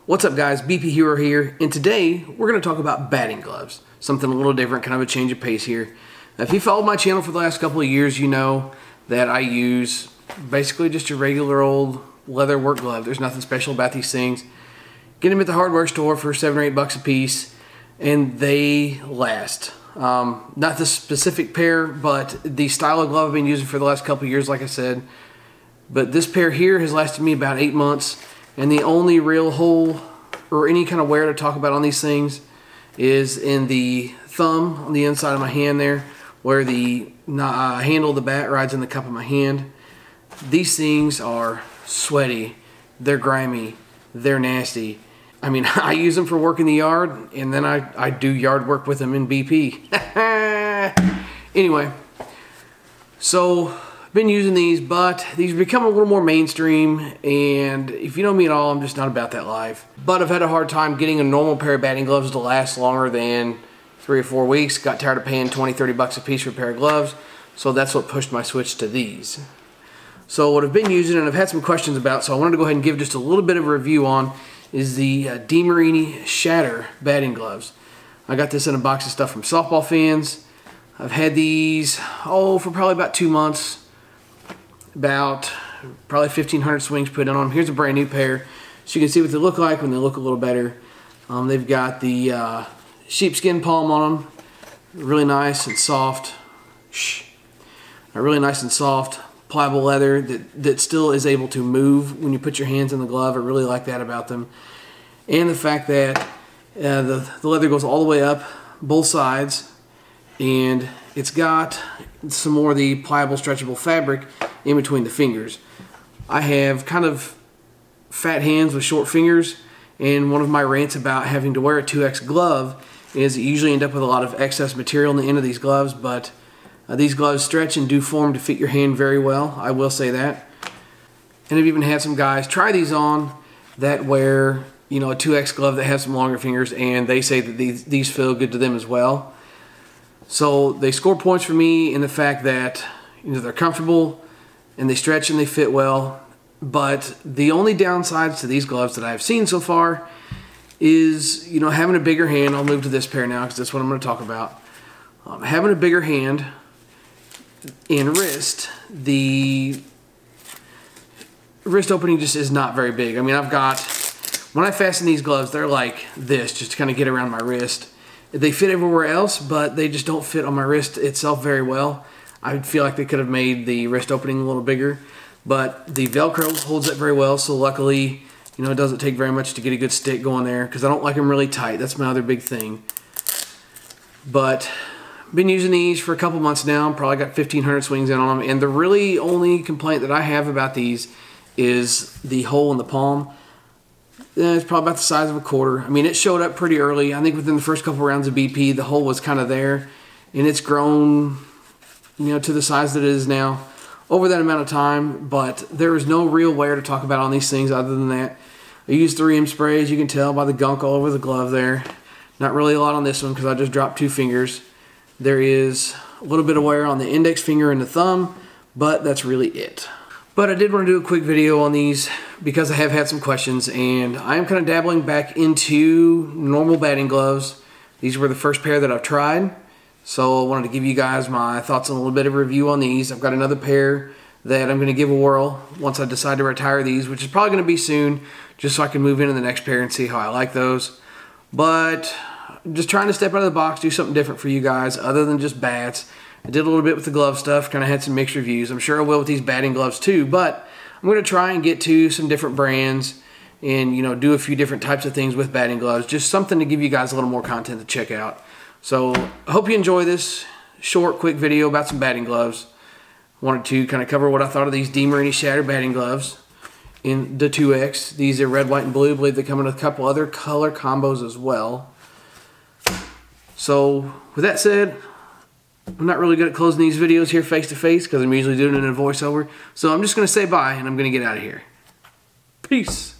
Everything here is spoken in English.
What's up guys, BP Hero here, and today we're going to talk about batting gloves. Something a little different, kind of a change of pace here. Now, if you followed my channel for the last couple of years, you know that I use basically just a regular old leather work glove. There's nothing special about these things. Get them at the hardware store for $7 or $8 a piece, and they last. Not this specific pair, but the style of glove I've been using for the last couple of years, like I said. But this pair here has lasted me about 8 months. And the only real hole or any kind of wear to talk about on these things is in the thumb on the inside of my hand there, where the handle of the bat rides in the cup of my hand. These things are sweaty, they're grimy, they're nasty. I mean, I use them for work in the yard, and then I do yard work with them in BP. Anyway, so been using these, but these have become a little more mainstream, and if you know me at all, I'm just not about that life. But I've had a hard time getting a normal pair of batting gloves to last longer than 3 or 4 weeks. Got tired of paying $20, $30 a piece for a pair of gloves, so that's what pushed my switch to these. So what I've been using, and I've had some questions about, so I wanted to go ahead and give just a little bit of a review on, is the DeMarini Shatter batting gloves. I got this in a box of stuff from Softball Fans. I've had these, for probably about 2 months. About probably 1,500 swings put on them. Here's a brand new pair, so you can see what they look like when they look a little better. They've got the sheepskin palm on them, really nice and soft. Really nice and soft, pliable leather that still is able to move when you put your hands in the glove. I really like that about them, and the fact that the leather goes all the way up both sides, and it's got some more of the pliable, stretchable fabric in between the fingers. I have kind of fat hands with short fingers, and one of my rants about having to wear a 2X glove is you usually end up with a lot of excess material on the end of these gloves, but these gloves stretch and do form to fit your hand very well, I will say that. And I've even had some guys try these on that wear, you know, a 2X glove that has some longer fingers, and they say that these feel good to them as well. So they score points for me in the fact that, you know, they're comfortable and they stretch and they fit well. But the only downsides to these gloves that I've seen so far is, you know, having a bigger hand. I'll move to this pair now because that's what I'm going to talk about. Having a bigger hand and wrist, the wrist opening just is not very big. I mean, when I fasten these gloves, they're like this, just to kind of get around my wrist. They fit everywhere else, but they just don't fit on my wrist itself very well. I feel like they could have made the wrist opening a little bigger, but the Velcro holds it very well, so luckily, you know, it doesn't take very much to get a good stick going there, because I don't like them really tight. That's my other big thing. But I've been using these for a couple months now. Probably got 1,500 swings in on them, and the really only complaint that I have about these is the hole in the palm. It's probably about the size of a quarter. I mean, it showed up pretty early. I think within the first couple rounds of BP, the hole was kind of there, and it's grown, you know, to the size that it is now over that amount of time. But there is no real wear to talk about on these things other than that. I use 3M sprays. You can tell by the gunk all over the glove there. Not really a lot on this one because I just dropped 2 fingers. There is a little bit of wear on the index finger and the thumb, but that's really it. But I did want to do a quick video on these because I have had some questions, and I am kind of dabbling back into normal batting gloves. These were the first pair that I've tried, so I wanted to give you guys my thoughts on a little bit of a review on these. I've got another pair that I'm going to give a whirl once I decide to retire these, which is probably going to be soon, just so I can move into the next pair and see how I like those. But I'm just trying to step out of the box, do something different for you guys other than just bats. I did a little bit with the glove stuff, kind of had some mixed reviews. I'm sure I will with these batting gloves too, but I'm going to try and get to some different brands and, you know, do a few different types of things with batting gloves. Just something to give you guys a little more content to check out. So I hope you enjoy this short, quick video about some batting gloves. Wanted to kind of cover what I thought of these DeMarini Shatter batting gloves in the 2X. These are red, white, and blue. I believe they come in a couple other color combos as well. So with that said, I'm not really good at closing these videos here face to face because I'm usually doing it in a voiceover. So I'm just going to say bye and I'm going to get out of here. Peace.